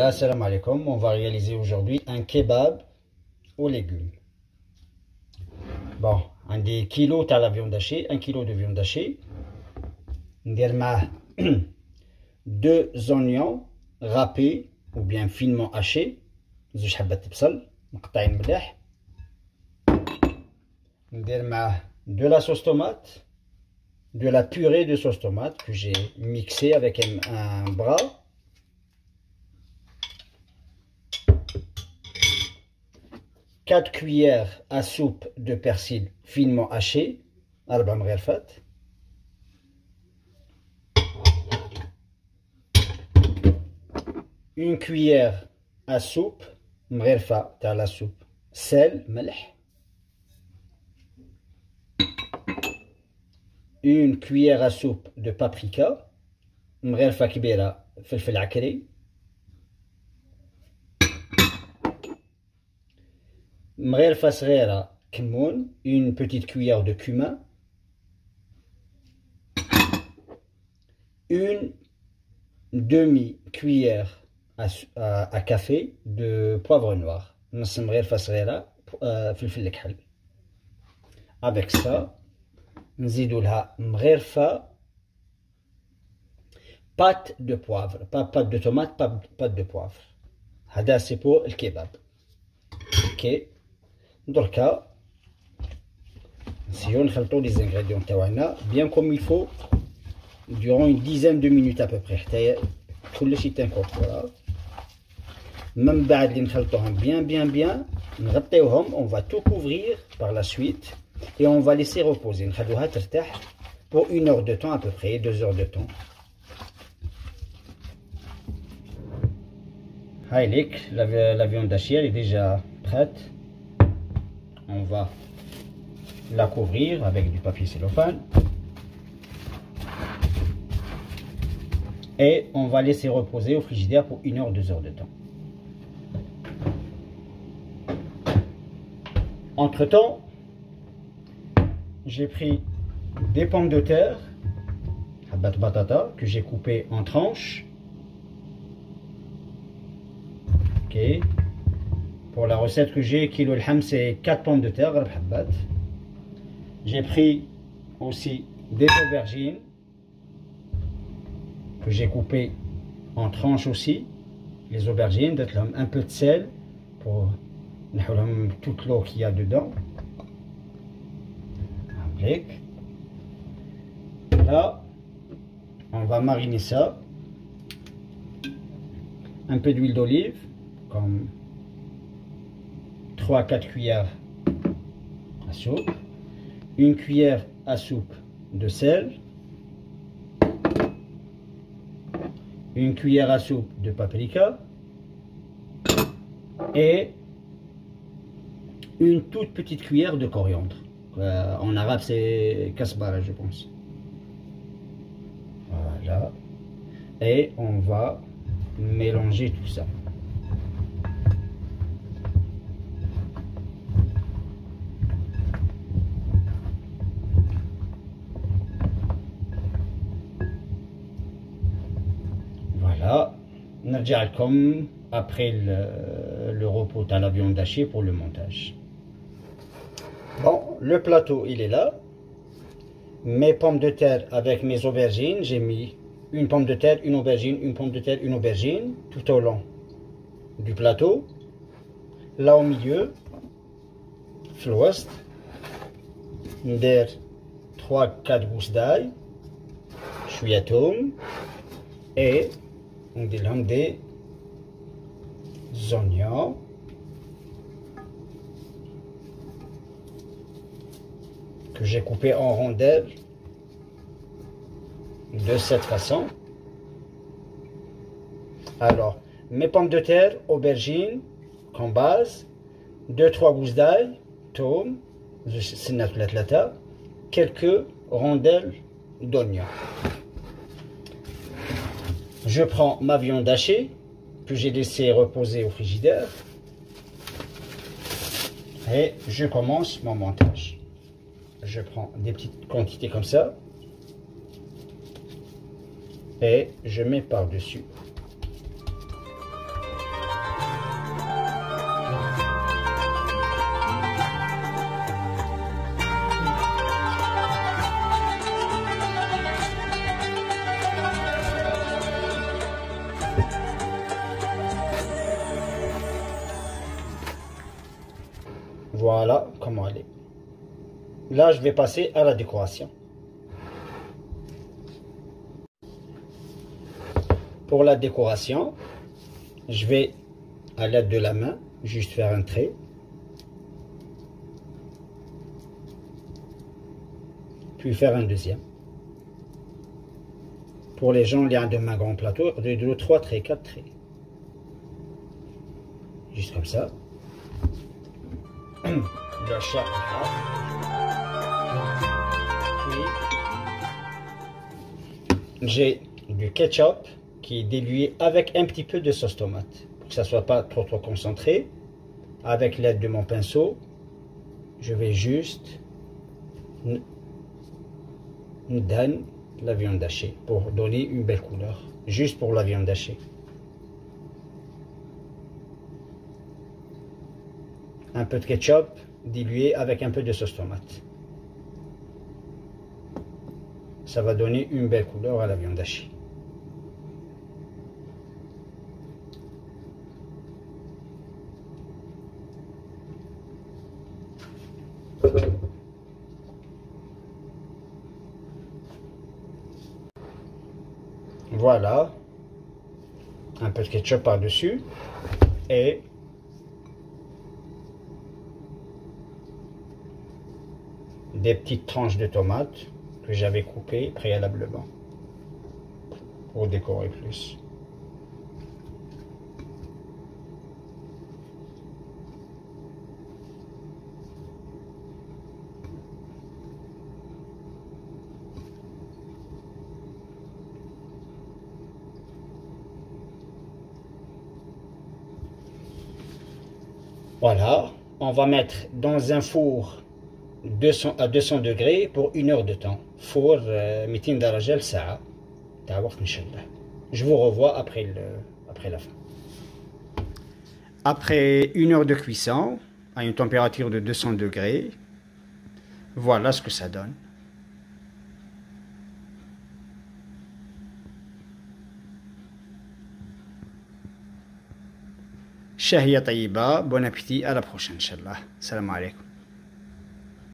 Assalamu alaikum, on va réaliser aujourd'hui un kebab aux légumes. Bon, un des kilos à la viande hachée, 1 kilo de viande hachée. ندير معاه 2 oignons râpés ou bien finement hachés, 2 حبات بصل مقطعين مليح. ندير معاه de la sauce tomate, de la purée de sauce tomate que j'ai mixé avec un bras. Quatre cuillères à soupe de persil finement haché, 4 مغرفات. Une cuillère à soupe مغرفة تاع la soupe sel ملح. Une cuillère à soupe de paprika مغرفة كبيرة فلفل عكري. مغرفة صغيرة كمون, une petite cuillère de cumin, une demi-cuillère à café de poivre noir, نص مغرفة صغيرة فلفل كحل. Avec ça نزيدو لها مغرفة pâte de poivre, pas pâte de tomate, pas pâte de poivre. هذا c'est pour le kebab. Ok. دركا نسيو نخلطو لي زانغريديون تاعنا bien comme il faut durant une dizaine de minutes à peu près حتى كلشي تنكوربورا. من بعد اللي نخلطوهم bien نغطيوهم, on va tout couvrir par la suite et on va laisser reposer, نخلوها ترتاح pour 1 heure de temps à peu près, 2 heures de temps. هاي ليك la viande hachée elle est déjà prête. On va la couvrir avec du papier cellophane et on va laisser reposer au frigidaire pour 1 heure, 2 heures de temps. Entre temps, j'ai pris des pommes de terre, habat batata, que j'ai coupé en tranches. Ok. Pour la recette que j'ai, kilo al-ham, c'est 4 pommes de terre. J'ai pris aussi des aubergines que j'ai coupées en tranches aussi. Les aubergines, un peu de sel pour toute l'eau qu'il y a dedans. Là, on va mariner ça. Un peu d'huile d'olive, comme 3-4 cuillères à soupe, 1 cuillère à soupe de sel, 1 cuillère à soupe de paprika et une toute petite cuillère de coriandre. En arabe c'est kasbara je pense. Voilà. Et on va mélanger tout ça. Voilà, نرجع لكم après le repos à la viande hachée pour le montage. Bon, le plateau il est là. Mes pommes de terre avec mes aubergines, j'ai mis une pomme de terre, une aubergine, une pomme de terre, une aubergine tout au long du plateau. Là au milieu, في الوسط ندير 3-4 gousses d'ail, شوية توم et on dit des oignons que j'ai coupés en rondelles de cette façon. Alors, mes pommes de terre, aubergines en base, 2-3 gousses d'ail, toum, quelques rondelles d'oignons. Je prends ma viande hachée que j'ai laissée reposer au frigidaire et je commence mon montage. Je prends des petites quantités comme ça et je mets par-dessus. Là, je vais passer à la décoration. Pour la décoration, je vais, à l'aide de la main, juste faire un trait. Puis faire un deuxième. Pour les gens, il y a de main grand plateau, de 3 traits, 4 traits. Juste comme ça. Le chat. Puis, j'ai du ketchup qui est dilué avec un petit peu de sauce tomate. Pour que ça ne soit pas trop concentré. Avec l'aide de mon pinceau, je vais juste donner la viande hachée pour donner une belle couleur. Juste pour la viande hachée. Un peu de ketchup dilué avec un peu de sauce tomate. Ça va donner une belle couleur à la viande hachée. Voilà. Un peu de ketchup par-dessus. Et des petites tranches de tomates que j'avais coupées préalablement pour décorer plus. Voilà, on va mettre dans un four à 200 degrés pour 1 heure de temps. Four 200 درجة لساعة. Je vous revois après la fin. Après 1 heure de cuisson, à une température de 200 degrés, voilà ce que ça donne. Shahia Tayiba, bon appétit, à la prochaine, Inch'Allah. Salam alaikum.